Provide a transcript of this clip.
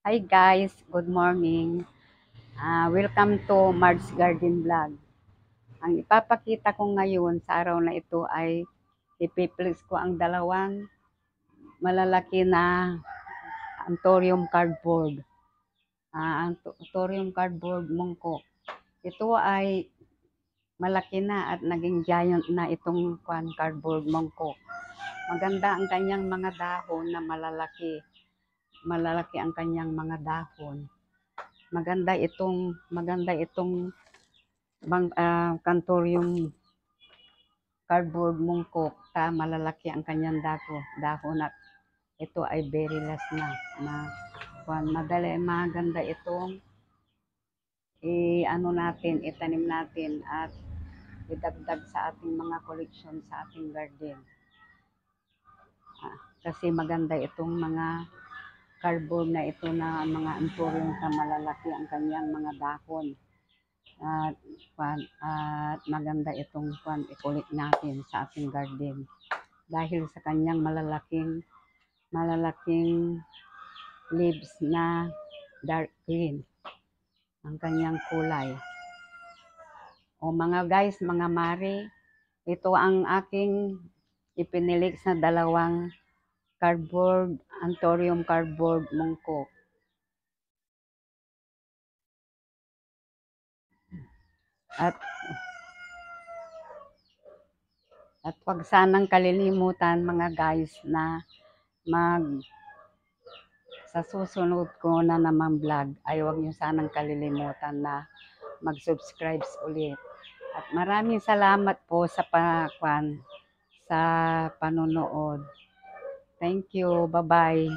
Hi guys, good morning. Welcome to Marge Garden Vlog. Ang ipapakita ko ngayon sa araw na ito ay ipiplex ko ang dalawang malalaki na Anthurium cardboard. Anthurium cardboard mongkok. Ito ay malaki na at naging giant na itong cardboard mongkok. Maganda ang kanyang mga dahon na malalaki. Malalaki ang kanyang mga dahon. Maganda itong Anthurium cardboard mongkok ta malalaki ang kanyang dahon at ito ay very last na madali maganda itong itanim natin at idagdag sa ating mga collection sa ating garden. Kasi maganda itong mga cardboard na ito na mga Anthurium na malalaki ang kanyang mga dahon. At maganda itong i-collect natin sa ating garden dahil sa kanyang malalaking leaves na dark green ang kanyang kulay. O mga guys, mga mare, ito ang aking ipinilik sa dalawang Anthurium cardboard mongkok. At wag sanang kalilimutan mga guys na sa susunod ko na naman vlog ay wag niyo sanang kalilimutan na mag-subscribe ulit. At maraming salamat po sa sa panonood. Thank you. Bye-bye.